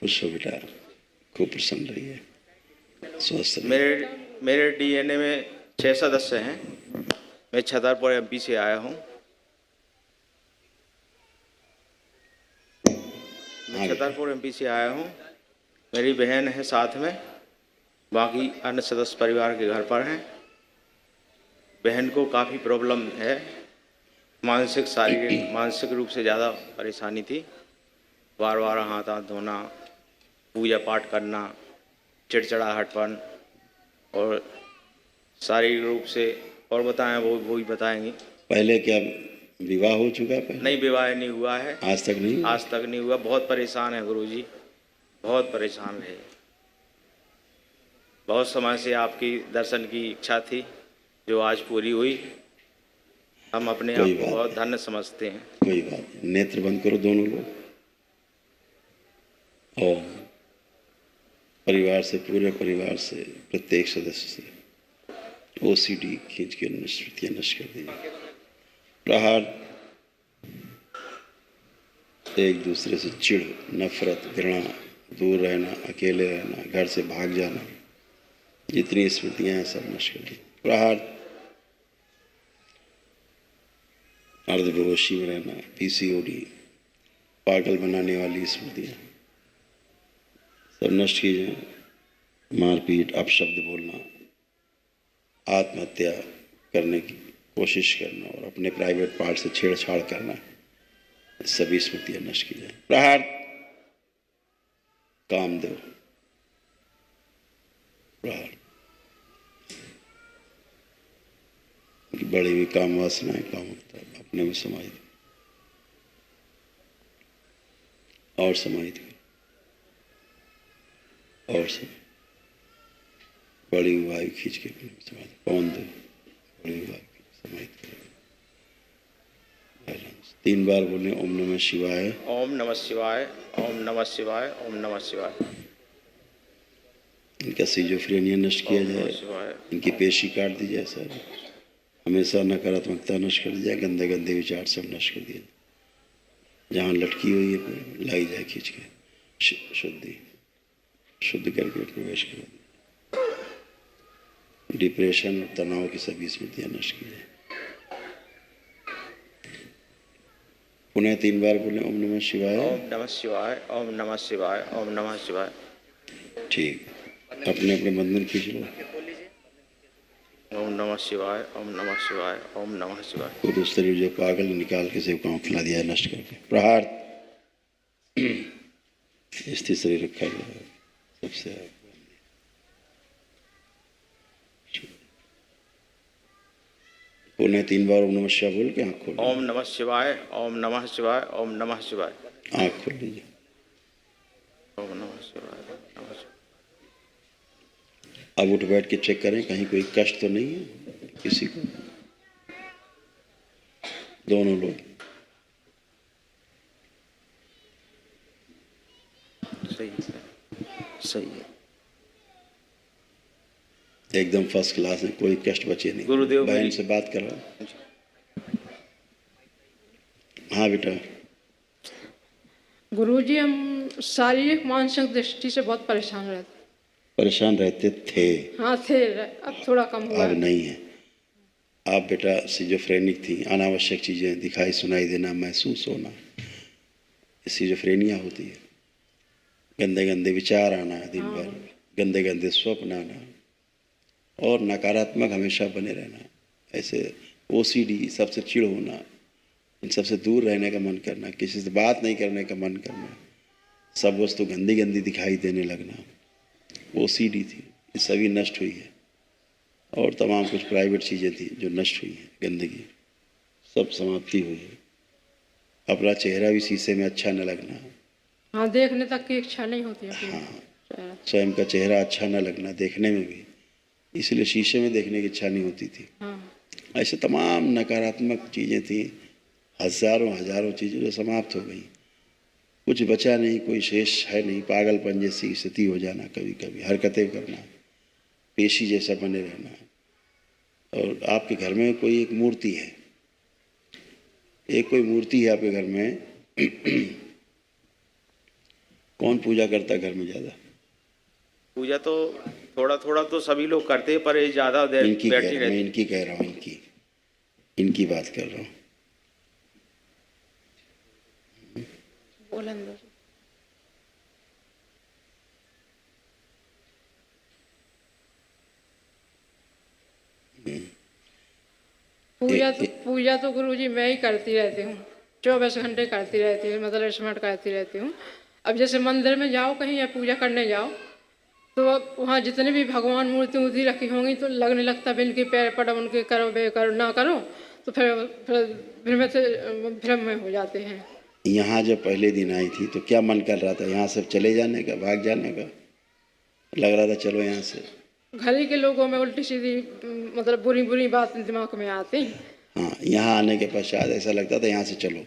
खुश हो बेटा, खूब प्रसन्न रहिए, स्वस्थ रहिए। मेरे डीएनए में 6 सदस्य हैं। मैं छतरपुर एमपी से आया हूँ। हाँ बेटा, छतरपुर एमपी से आया हूँ। मेरी बहन है साथ में, बाकी अन्य सदस्य परिवार के घर पर हैं। बहन को काफ़ी प्रॉब्लम है, मानसिक शारीरिक मानसिक रूप से ज़्यादा परेशानी थी। बार बार हाथ धोना, पूजा पाठ करना, चिड़चिड़ाहटपन, और शारीरिक रूप से। और बताएं, वो भी बताएंगी। पहले क्या विवाह हो चुका है? पहले नहीं, विवाह नहीं हुआ है। आज तक नहीं? आज तक नहीं हुआ। बहुत परेशान है गुरुजी, बहुत परेशान रहे। बहुत समय से आपकी दर्शन की इच्छा थी, जो आज पूरी हुई। हम अपने आप को बहुत धन्य समझते हैं। कोई बात नहीं, नेत्र बंद करो दोनों लोग, और परिवार से, पूरे परिवार से, प्रत्येक सदस्य से ओसीडी खींच के स्मृतियां नष्ट कर दीजिए। प्रहार, एक दूसरे से चिढ़, नफरत, घृणा, दूर रहना, अकेले रहना, घर से भाग जाना, जितनी स्मृतियां हैं सब नष्ट कर दी। प्रहार, अर्धबेहोशी में रहना, पीसीओडी, पागल बनाने वाली स्मृतियां सब नष्ट की जाए। मारपीट, अपशब्द बोलना, आत्महत्या करने की कोशिश करना और अपने प्राइवेट पार्ट से छेड़छाड़ करना, सभी स्मृतियां नष्ट की जाए। प्रहार, कामदेव, प्रहार, बड़ी हुई काम वासनाएं, कामुकता अपने में समाहित और समाहित और सब बड़ी वायु खींच के अपने में समाहित। पवन दो, बड़ी वायु समाहित करें। 3 बार बोले ओम नमः शिवाय, ओम नमः शिवाय, ओम नमः शिवाय, ओम नमः शिवाय। इनका सिजोफ्रेनिया नष्ट किया जाए, इनकी पेशी काट दी जाए सर, हमेशा नकारात्मकता नष्ट कर दी जाए, गंदे गंदे विचार सब नष्ट कर दिए। जहाँ लटकी हुई है लाई जाए खींच के, शुद्ध करके प्रवेश करा। डिप्रेशन और तनाव की सभी स्मृतियां नष्ट की जाए। पुनः 3 बार बोले ओम नमः शिवाय, ओम नमः शिवाय, ओम नमः शिवाय, ओम नमः शिवाय। ठीक, अपने अपने बंधन खींच लो। ओम नमः शिवाय, ओम नमः शिवाय, ओम नमः शिवाय। और उस शरीर जो पागल निकाल के से काम खिला दिया नष्ट करके। प्रहार, स्थिर शरीर रखा गया सबसे। पुनः 3 बार ओम नमः शिवाय बोल के आँख खोल। ओम नमः शिवाय, ओम नमः शिवाय, ओम नमः शिवाय। आँख खोल लीजिए। ओम नमः शिवाय, नमः शिवाय। अब उठ बैठ के चेक करें कहीं कोई कष्ट तो नहीं है किसी को। दोनों लोग सही है, सही है। एकदम फर्स्ट क्लास है, कोई कष्ट बचे नहीं। गुरुदेव बहन से बात कर रहा हूँ। हाँ बेटा। गुरुजी, हम शारीरिक मानसिक दृष्टि से बहुत परेशान रहते थे। हाँ थे, अब थोड़ा कम हुआ। अब नहीं है। आप बेटा सिजोफ्रेनिक थी, अनावश्यक चीज़ें दिखाई सुनाई देना, महसूस होना, सिजोफ्रेनिया होती है। गंदे गंदे विचार आना दिन भर, गंदे गंदे स्वप्न आना और नकारात्मक हमेशा बने रहना, ऐसे ओसीडी, सबसे चिढ़ होना, इन सबसे दूर रहने का मन करना, किसी से बात नहीं करने का मन करना, सब वस्तु गंदी गंदी दिखाई देने लगना, ओसीडी थी, ये सभी नष्ट हुई है। और तमाम कुछ प्राइवेट चीज़ें थी जो नष्ट हुई हैं, गंदगी सब समाप्ति हुई है। अपना चेहरा भी शीशे में अच्छा न लगना, हाँ, देखने तक की इच्छा नहीं होती है। हाँ, स्वयं का चेहरा अच्छा न लगना देखने में भी, इसलिए शीशे में देखने की इच्छा नहीं होती थी। ऐसे तमाम नकारात्मक चीज़ें थी, हजारों हजारों चीज़ें जो समाप्त हो गई, कुछ बचा नहीं, कोई शेष है नहीं। पागलपन जैसी स्थिति हो जाना, कभी कभी हरकतें करना, पेशी जैसा बने रहना। और आपके घर में कोई एक मूर्ति है, कोई मूर्ति है आपके घर में, कौन पूजा करता है घर में ज़्यादा? पूजा तो थोड़ा थोड़ा तो सभी लोग करते हैं, पर ये ज़्यादा देर इनकी कह बैठी रहा हूँ, मैं रहती। इनकी कह रहा हूँ, इनकी बात कर रहा हूँ। बोलन दो। पूजा तो गुरुजी मैं ही करती रहती हूँ, 24 घंटे करती रहती हूँ, मतलब स्मरण करती रहती हूँ। अब जैसे मंदिर में जाओ कहीं या पूजा करने जाओ तो अब वहाँ जितने भी भगवान मूर्ति उर्ति रखी होंगी तो लगने लगता है इनके पैर पड़ा, उनके करो बे करो ना करो, तो फिर भ्रम में हो जाते हैं। यहाँ जब पहले दिन आई थी तो क्या मन कर रहा था? यहाँ से चले जाने का, भाग जाने का लग रहा था? चलो यहाँ से। घर ही के लोगों में उल्टी सीधी मतलब बुरी बुरी बात दिमाग में आती। हाँ, यहाँ आने के पश्चात ऐसा लगता था यहाँ से चलो,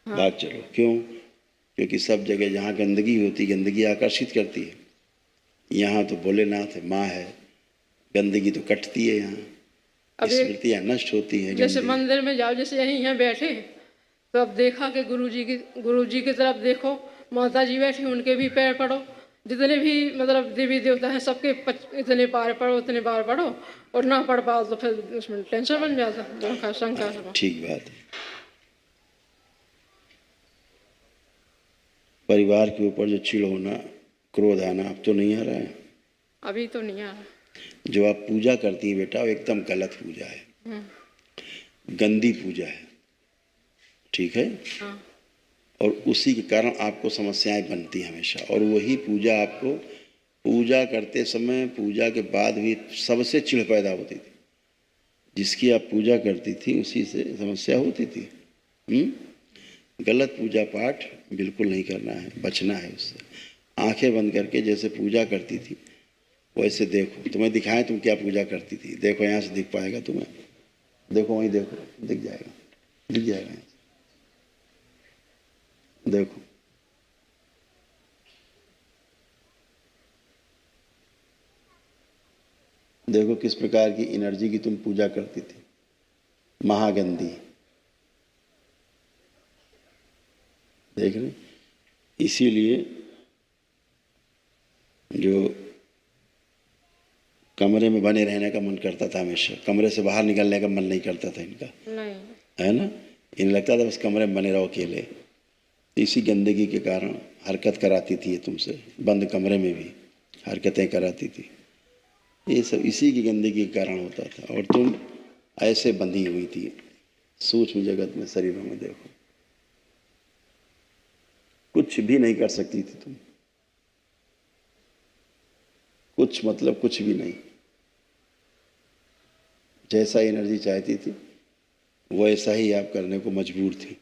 भाग चलो। क्यों? क्योंकि सब जगह जहाँ गंदगी होती, गंदगी आकर्षित करती है। यहाँ तो भोलेनाथ है, माँ है, गंदगी तो कटती है यहाँ, स्मृतियाँ नष्ट होती है। जैसे मंदिर में जाओ, जैसे यहीं यहाँ बैठे तो अब देखा कि गुरुजी की तरफ देखो, माता जी बैठी उनके भी पैर पड़ो, जितने भी मतलब देवी देवता हैं सबके इतने बार पढ़ो, उतने बार पढ़ो, और ना पढ़ पाओ तो फिर उसमें टेंशन बन जाता, शंका। ठीक बात है। परिवार के ऊपर जो चिढ़ होना, क्रोध आना अब तो नहीं आ रहा है? अभी तो नहीं आ रहा। जो आप पूजा करती है बेटा, वो एकदम गलत पूजा है, गंदी पूजा है, ठीक है? हाँ। और उसी के कारण आपको समस्याएं बनती हैं हमेशा। और वही पूजा आपको पूजा करते समय, पूजा के बाद भी सबसे चिढ़ पैदा होती थी। जिसकी आप पूजा करती थी उसी से समस्या होती थी। गलत पूजा पाठ बिल्कुल नहीं करना है, बचना है उससे। आंखें बंद करके जैसे पूजा करती थी वैसे देखो। तुम्हें दिखाएं तुम क्या पूजा करती थी, देखो यहाँ से दिख पाएगा तुम्हें, देखो वहीं देखो, दिख जाएगा, दिख जाएगा। देखो देखो किस प्रकार की एनर्जी की तुम पूजा करती थी, महागंदी। देख रहे? इसीलिए जो कमरे में बने रहने का मन करता था हमेशा, कमरे से बाहर निकलने का मन नहीं करता था इनका, नहीं है ना? इन्हें लगता था बस कमरे में बने रहो अकेले। इसी गंदगी के कारण हरकत कराती थी ये तुमसे, बंद कमरे में भी हरकतें कराती थी। ये सब इसी की गंदगी के कारण होता था। और तुम ऐसे बंधी हुई थी सूक्ष्म जगत में, शरीरों में। देखो कुछ भी नहीं कर सकती थी तुम, कुछ मतलब कुछ भी नहीं। जैसा एनर्जी चाहती थी वैसा ही आप करने को मजबूर थी,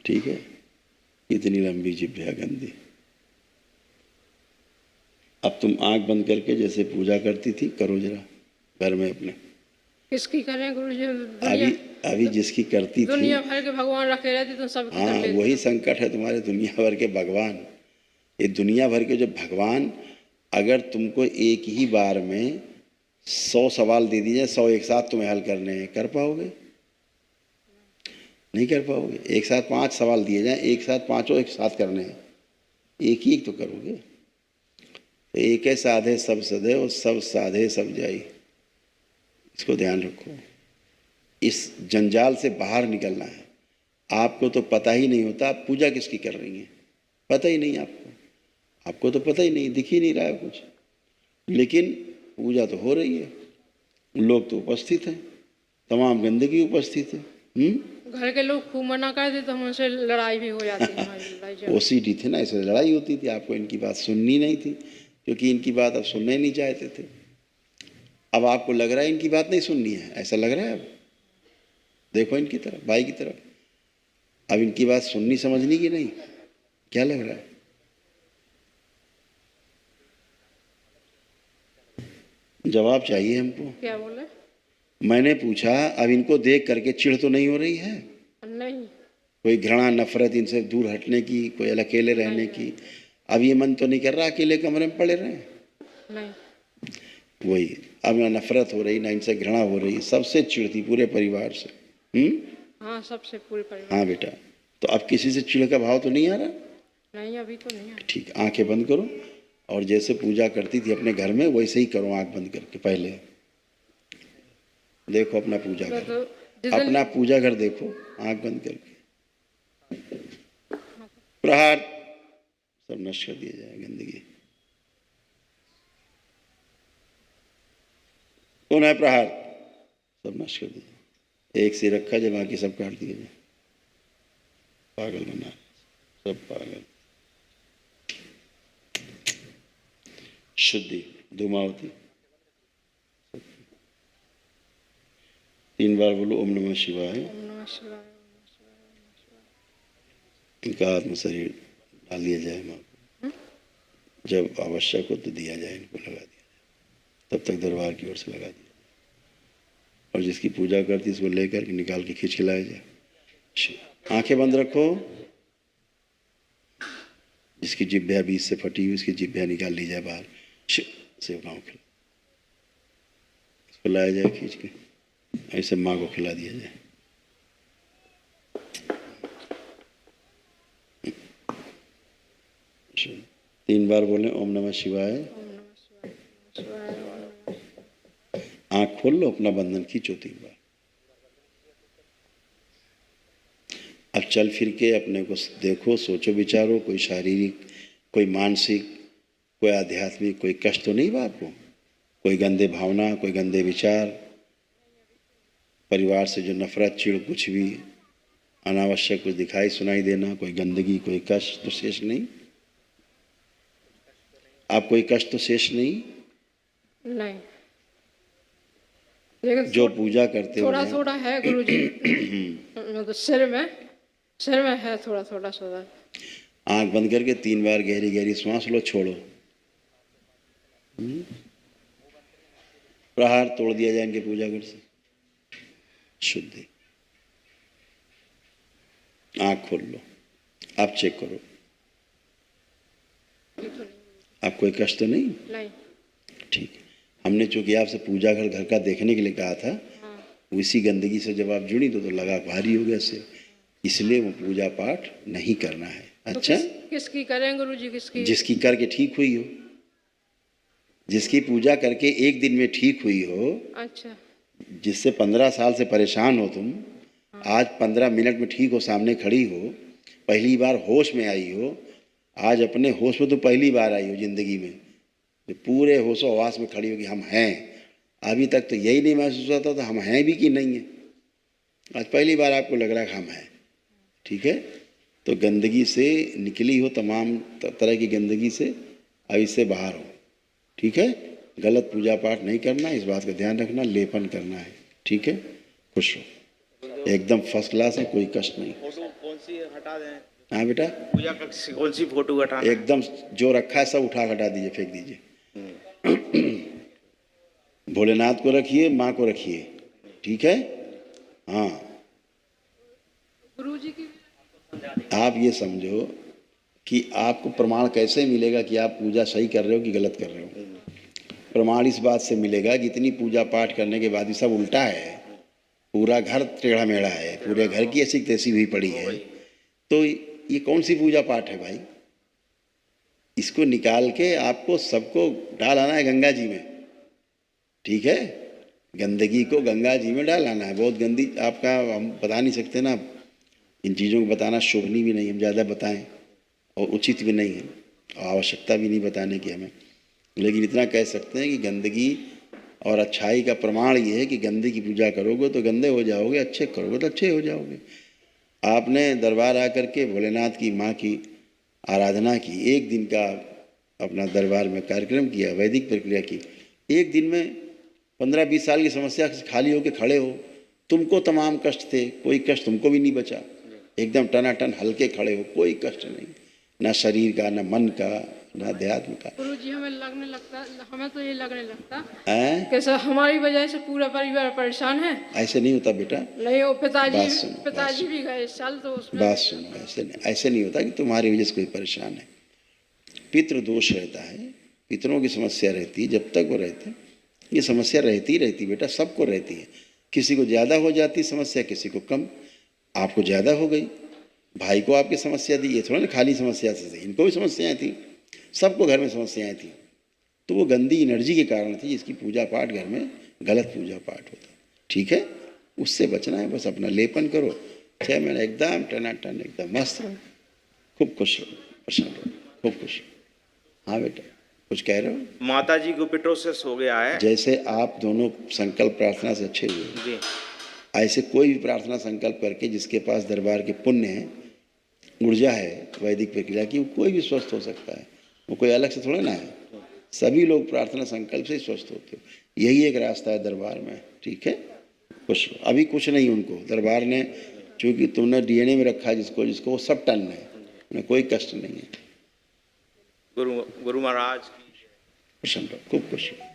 ठीक है? इतनी लंबी जिभ्या गंदी। अब तुम आंख बंद करके जैसे पूजा करती थी करो जरा घर में अपने। किसकी करें गुरुजी? अभी जिसकी करती थी, दुनिया भर के भगवान रखे रहते तो सब। हाँ, वही संकट है तुम्हारे, दुनिया भर के भगवान। ये दुनिया भर के जो भगवान, अगर तुमको एक ही बार में 100 सवाल दे दिए, 100 एक साथ तुम्हें हल करने हैं, कर पाओगे? नहीं कर पाओगे। एक साथ 5 सवाल दिए जाएं, एक साथ पांचों एक साथ करने हैं, एक ही तो करोगे। तो एक है साधे सब सधे और सब साधे सब जाई, इसको ध्यान रखो। इस जंजाल से बाहर निकलना है। आपको तो पता ही नहीं होता आप पूजा किसकी कर रही हैं, पता ही नहीं आपको तो पता ही नहीं, दिख ही नहीं रहा है कुछ, लेकिन पूजा तो हो रही है, लोग तो उपस्थित हैं, तमाम गंदगी उपस्थित है। घर के लोग खूब मना करते तो हमसे लड़ाई भी हो जाती है। ओसीडी थे ना, इसलिए लड़ाई होती थी। आपको इनकी बात सुननी नहीं थी, क्योंकि इनकी बात आप सुनना ही नहीं चाहते थे। अब आपको लग रहा है इनकी बात नहीं सुननी है, ऐसा लग रहा है। अब देखो इनकी तरफ, भाई की तरफ, अब इनकी बात सुननी समझनी की नहीं, क्या लग रहा है? जवाब चाहिए हमको। क्या बोले? मैंने पूछा अब इनको देख करके चिढ़ तो नहीं हो रही है? नहीं। कोई घृणा नफरत इनसे दूर हटने की, कोई अकेले रहने की? अब ये मन तो नहीं कर रहा अकेले कमरे में पड़े रहें? नहीं। वही, अब ना नफरत हो रही, ना इनसे घृणा हो रही, सबसे चिढ़ती पूरे परिवार से। हाँ, सबसे पूरे परिवार। हाँ बेटा, तो अब किसी से चिढ़ का भाव तो नहीं आ रहा? नहीं अभी तो नहीं है। ठीक, आंखें बंद करो और जैसे पूजा करती थी अपने घर में वैसे ही करो, आंख बंद करके। पहले देखो अपना पूजा मैं घर, तो जिस दिन अपना पूजा घर देखो आंख बंद करके। प्रहार, सब नष्ट कर दिया जाए गंदगी। कौन है प्रहार, सब नष्ट कर दिया। एक से रखा जाए, बाकी सब काट दिया जाए। पागल बना, सब पागल। शुद्धि, धूमावती। 3 बार बोलो ओम नमः शिवाय। ओम नमः शिवाय। इनका आत्म शरीर डाल दिया जाए माँ को, जब आवश्यक हो तो दिया जाए, इनको लगा दिया जाए, तब तक दरबार की ओर से लगा दिया। और जिसकी पूजा करती है उसको लेकर निकाल के खींच के लाया जाए। आंखें बंद रखो। जिसकी जिब्या बीच से फटी हुई उसकी जिब्या निकाल ली जाए बाहर, सेवकाओं खिला, उसको लाया जाए खींच के, ऐसे माँ को खिला दिया जाए। तीन बार बोले ओम नमः शिवाय। ओम नमः शिवाय, शिवाय, ओम नमः। आंख खोल लो, अपना बंधन खींचो 3 बार। अब चल फिर के अपने को देखो, सोचो, विचारो। कोई शारीरिक, कोई मानसिक, कोई आध्यात्मिक, कोई कष्ट तो नहीं बा आपको? कोई गंदे भावना, कोई गंदे विचार, परिवार से जो नफरत, चिड़, कुछ भी अनावश्यक कुछ दिखाई सुनाई देना, कोई गंदगी, कोई कष्ट तो शेष नहीं? आप कोई कष्ट तो शेष नहीं? नहीं, लेकिन जो पूजा करते हो थोड़ा थोड़ा है गुरुजी। मतलब सिर में है थोड़ा थोड़ा सा। आंख बंद करके 3 बार गहरी गहरी श्वास लो, छोड़ो। प्रहार तोड़ दिया जाए इनके पूजा घर से। शुद्धि। आंख खोल लो, आप चेक करो, आप कोई कष्ट तो नहीं? नहीं। ठीक है। हमने चूंकि आपसे पूजा घर का देखने के लिए कहा था, उसी गंदगी से जब आप जुड़ी तो लगा भारी हो गया सिर, इसलिए वो पूजा पाठ नहीं करना है। अच्छा, किसकी करें गुरुजी? किसकी? जिसकी करके ठीक हुई हो, जिसकी पूजा करके एक दिन में ठीक हुई हो। अच्छा। जिससे 15 साल से परेशान हो तुम, आज 15 मिनट में ठीक हो, सामने खड़ी हो, पहली बार होश में आई हो। आज अपने होश में तो पहली बार आई हो जिंदगी में, जो पूरे होशो हवास में खड़ी हो कि हम हैं। अभी तक तो यही नहीं महसूस होता था हम हैं भी कि नहीं है। आज पहली बार आपको लग रहा है कि हम हैं। ठीक है, तो गंदगी से निकली हो, तमाम तरह की गंदगी से, अब इससे बाहर हो। ठीक है, गलत पूजा पाठ नहीं करना, इस बात का ध्यान रखना, लेपन करना है। ठीक है, खुश हो, एकदम फर्स्ट क्लास है, कोई कष्ट नहीं। फोटो कौन सी हटा दें? हाँ बेटा, पूजा कक्ष से कौन सी फोटो हटाना? एकदम जो रखा है सब उठा हटा दीजिए, फेंक दीजिए। भोलेनाथ को रखिए, माँ को रखिए। ठीक है, हाँ। गुरुजी की आप ये समझो कि आपको प्रमाण कैसे मिलेगा कि आप पूजा सही कर रहे हो कि गलत कर रहे हो? प्रमाण इस बात से मिलेगा कि इतनी पूजा पाठ करने के बाद भी सब उल्टा है, पूरा घर टेढ़ा मेढ़ा है, पूरे घर की ऐसी तैसी हुई पड़ी है, तो ये कौन सी पूजा पाठ है भाई? इसको निकाल के आपको सबको डाल आना है गंगा जी में। ठीक है, गंदगी को गंगा जी में डाल आना है। बहुत गंदी आपका, हम बता नहीं सकते ना, इन चीज़ों को बताना शोभनीय भी नहीं, हम ज़्यादा बताएं और उचित भी नहीं है, आवश्यकता भी नहीं बताने की हमें। लेकिन इतना कह सकते हैं कि गंदगी और अच्छाई का प्रमाण ये है कि गंदे की पूजा करोगे तो गंदे हो जाओगे, अच्छे करोगे तो अच्छे हो जाओगे। आपने दरबार आकर के भोलेनाथ की माँ की आराधना की, एक दिन का अपना दरबार में कार्यक्रम किया, वैदिक प्रक्रिया की, एक दिन में 15-20 साल की समस्या से खाली होकर खड़े हो। तुमको तमाम कष्ट थे, कोई कष्ट तुमको भी नहीं बचा, एकदम टनाटन हल्के खड़े हो, कोई कष्ट नहीं, ना शरीर का, ना मन का, ना अध्यात्म का। गुरुजी हमें लगने लगता, हमें तो ये लगने लगता हैं? कि सर हमारी वजह से पूरा परिवार परेशान है। ऐसे नहीं होता बेटा, नहीं, वो बात सुनो, पिताजी भी गए इस साल, तो उसमें बात सुनो, ऐसे नहीं होता कि तुम्हारी वजह से कोई परेशान है। पितृ दोष रहता है, पितरों की समस्या रहती है, जब तक वो रहते हैं ये समस्या रहती रहती बेटा, सबको रहती है। किसी को ज़्यादा हो जाती समस्या, किसी को कम। आपको ज़्यादा हो गई, भाई को आपकी समस्या दी, ये थोड़ा ना खाली समस्या से, इनको भी समस्याएं थी, सबको घर में समस्याएं थी। तो वो गंदी एनर्जी के कारण थी, जिसकी पूजा पाठ घर में गलत पूजा पाठ होता। ठीक है, उससे बचना है, बस अपना लेपन करो, 6 महीने एकदम टनाटन एकदम मस्त रहो, खूब खुश रहो, प्रसन्न रहो, खूब खुश रहो। हाँ बेटा, कुछ कह रहे हो? माता जी को पिटोसिस हो गया है। जैसे आप दोनों संकल्प प्रार्थना से अच्छे हुए, जी ऐसे कोई भी प्रार्थना संकल्प करके जिसके पास दरबार के पुण्य है, ऊर्जा है वैदिक प्रक्रिया की, वो कोई भी स्वस्थ हो सकता है, वो कोई अलग से थोड़ा ना है। सभी लोग प्रार्थना संकल्प से ही स्वस्थ होते हो, यही एक रास्ता है दरबार में। ठीक है, खुश रहो। अभी कुछ नहीं, उनको दरबार ने, चूँकि तुमने डीएनए में रखा है जिसको जिसको, वो सब टन है, उन्हें कोई कष्ट नहीं है। गुरु महाराज प्रसन्न रहो, खूब खुश रहो।